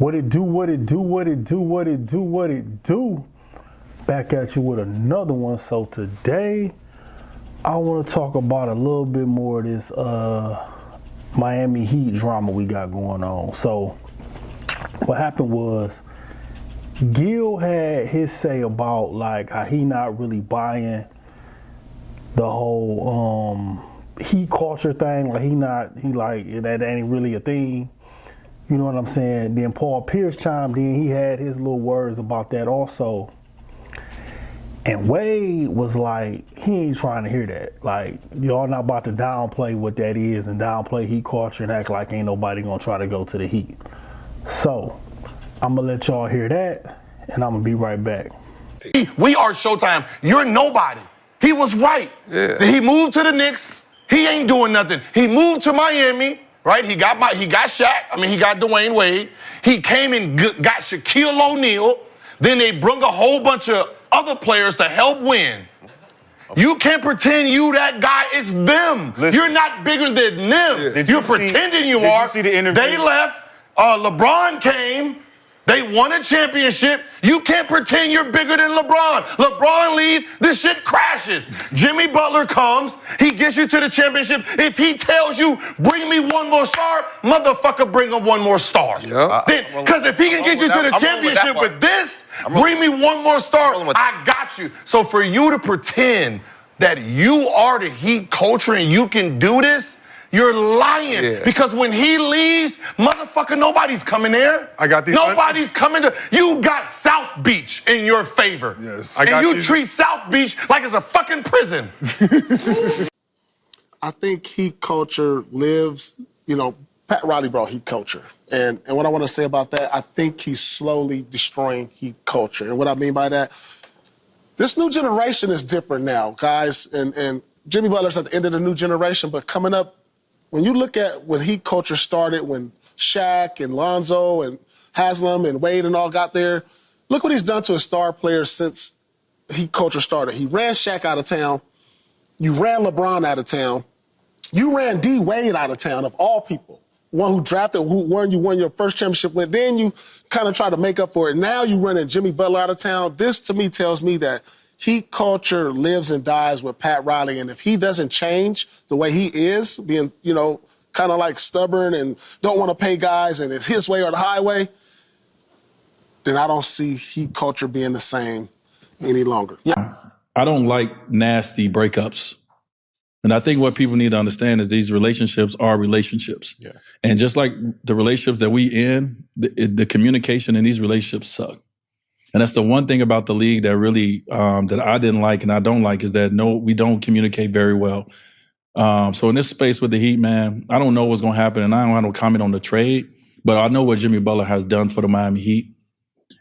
What it do, what it do, what it do, what it do, what it do. Back at you with another one. So today, I want to talk about a little bit more of this Miami Heat drama we got going on. So what happened was, Gil had his say about like how he not really buying the whole Heat culture thing. Like he like that ain't really a thing. You know what I'm saying? Then Paul Pierce chimed in. He had his little words about that also. And Wade was like, he ain't trying to hear that. Like, y'all not about to downplay what that is and downplay Heat culture and act like ain't nobody gonna try to go to the Heat. So, I'm gonna let y'all hear that, and I'm gonna be right back. We are Showtime. You're nobody. He was right. Yeah. He moved to the Knicks. He ain't doing nothing. He moved to Miami. Right, he got Shaq. I mean, he got Dwayne Wade. He came and got Shaquille O'Neal. Then they brung a whole bunch of other players to help win. You can't pretend you that guy. It's them. Listen, you're not bigger than them. Yeah. You're pretending you are. Did you see the interview? They left. LeBron came. They won a championship. You can't pretend you're bigger than LeBron. LeBron leaves, this shit crashes. Jimmy Butler comes, he gets you to the championship. If he tells you, bring me one more star, motherfucker, bring him one more star. Because if he can get you to the championship with this, bring me one more star, I got you. So for you to pretend that you are the Heat culture and you can do this, you're lying. Yeah. Because when he leaves, motherfucker, nobody's coming there. Nobody's coming to. You got South Beach in your favor. Yes. And you treat South Beach like it's a fucking prison. I think Heat culture lives, Pat Riley brought Heat culture. And what I want to say about that, I think he's slowly destroying Heat culture. And what I mean by that, this new generation is different now, guys. And Jimmy Butler's at the end of the new generation, but coming up, when you look at when Heat culture started, when Shaq and Lonzo and Haslam and Wade and all got there, look what he's done to his star players since Heat culture started. He ran Shaq out of town. You ran LeBron out of town. You ran D. Wade out of town, of all people. One who drafted, you won your first championship with. Then you kind of try to make up for it. Now you running Jimmy Butler out of town. This, to me, tells me that Heat culture lives and dies with Pat Riley, and if he doesn't change the way he is, being, kind of like stubborn and don't want to pay guys and it's his way or the highway, then I don't see Heat culture being the same any longer. Yeah. I don't like nasty breakups. And I think what people need to understand is these relationships are relationships. Yeah. And just like the relationships that we in, the communication in these relationships suck. And that's the one thing about the league that really, that I didn't like and I don't like is that we don't communicate very well. So in this space with the Heat, man, I don't know what's going to happen and I don't have no comment on the trade, but I know what Jimmy Butler has done for the Miami Heat.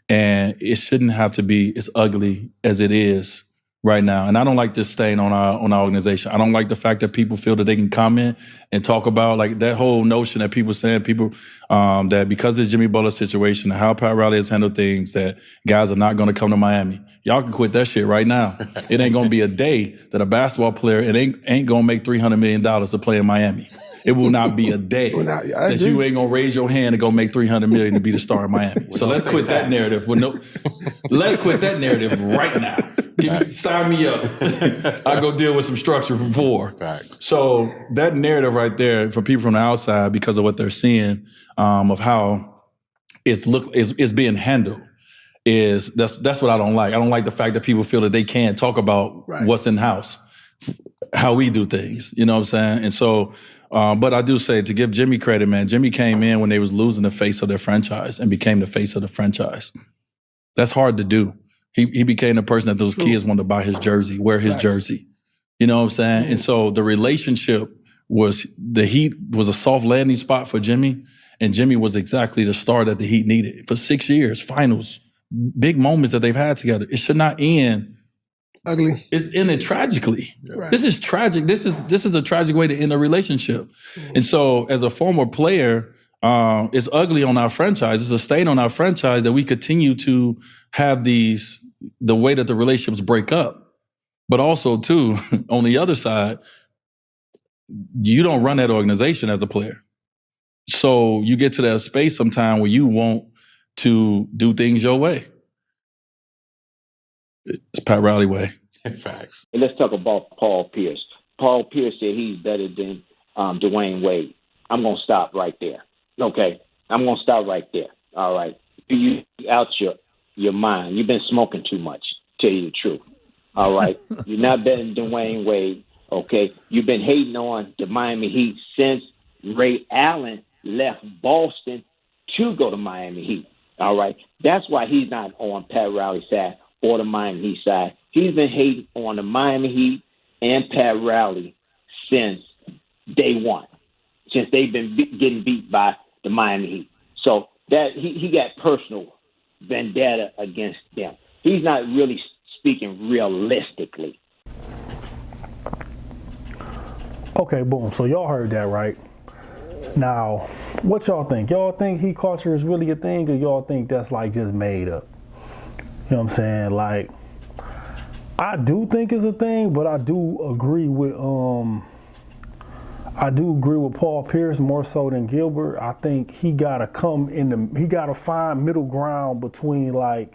And it shouldn't have to be as ugly as it is right now. And I don't like this stain on our organization. I don't like the fact that people feel that they can comment and talk about like that whole notion that people saying that because of the Jimmy Butler situation and how Pat Riley has handled things, that guys are not going to come to Miami. Y'all can quit that shit right now. It ain't going to be a day that a basketball player ain't going to make $300 million to play in Miami. It will not be a day that you ain't gonna raise your hand and go make $300 million to be the star of Miami. So let's quit that narrative. Let's quit that narrative right now. Sign me up. I go deal with some structure for 4. Facts. So that narrative right there for people from the outside, because of what they're seeing, of how it's being handled, that's what I don't like. I don't like the fact that people feel that they can't talk about what's in house, how we do things. You know what I'm saying? And so. But I do say, to give Jimmy credit, man, Jimmy came in when they was losing the face of their franchise and became the face of the franchise. That's hard to do. He became the person that those kids wanted to buy his jersey, wear his jersey. You know what I'm saying? And so the relationship was, the Heat was a soft landing spot for Jimmy, and Jimmy was exactly the star that the Heat needed. For 6 years, finals, big moments that they've had together. It should not end ugly. It's ended tragically. Right. This is tragic. This is a tragic way to end a relationship. Mm-hmm. And so as a former player, it's ugly on our franchise. It's a stain on our franchise that we continue to have the way that the relationships break up. But also too, on the other side, you don't run that organization as a player. So you get to that space sometime where you want to do things your way. It's Pat Riley way. Facts. And let's talk about Paul Pierce. Paul Pierce said he's better than Dwayne Wade. I'm going to stop right there. Okay? I'm going to stop right there. All right? You out your mind. You've been smoking too much, tell you the truth. All right? You're not better than Dwayne Wade. Okay? You've been hating on the Miami Heat since Ray Allen left Boston to go to Miami Heat. All right? That's why he's not on Pat Riley's side or the Miami Heat side. He's been hating on the Miami Heat and Pat Riley since day one, since they've been getting beat by the Miami Heat. So that he got personal vendetta against them. He's not really speaking realistically. Okay, boom. So y'all heard that, right? Now, what y'all think? Y'all think heat culture is really a thing, or y'all think that's like just made up? You know what I'm saying? Like, I do think it's a thing, but I do agree with Paul Pierce more so than Gilbert. I think he gotta find middle ground between like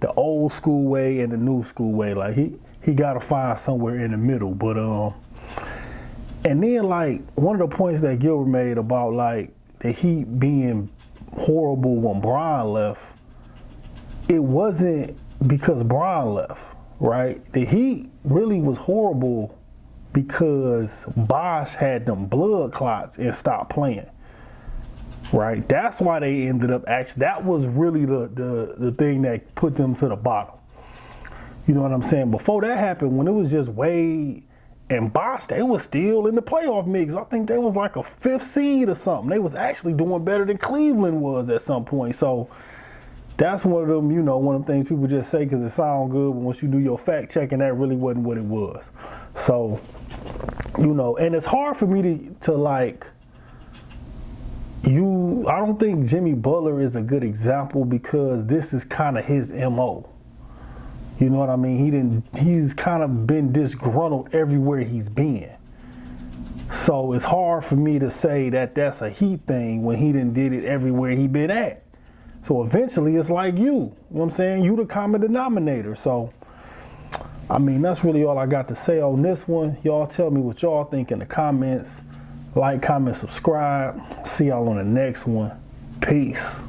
the old school way and the new school way. Like he gotta find somewhere in the middle. But and then like one of the points that Gilbert made about like the Heat being horrible when Bron left, it wasn't because Bron left, right? The Heat really was horrible because Bosh had them blood clots and stopped playing, right? That's why they ended up that was really the thing that put them to the bottom. You know what I'm saying? Before that happened, when it was just Wade and Bosh, they was still in the playoff mix. I think they was like a 5th seed or something. They was actually doing better than Cleveland was at some point. So that's one of them, one of the things people just say because it sounds good, but once you do your fact checking, that really wasn't what it was. So, and it's hard for me to like, I don't think Jimmy Butler is a good example because this is kind of his MO. You know what I mean? He's kind of been disgruntled everywhere he's been. So it's hard for me to say that that's a Heat thing when he did it everywhere he been at. So eventually it's like you know what I'm saying? You the common denominator. So, I mean, that's really all I got to say on this one. Y'all tell me what y'all think in the comments. Like, comment, subscribe. See y'all on the next one. Peace.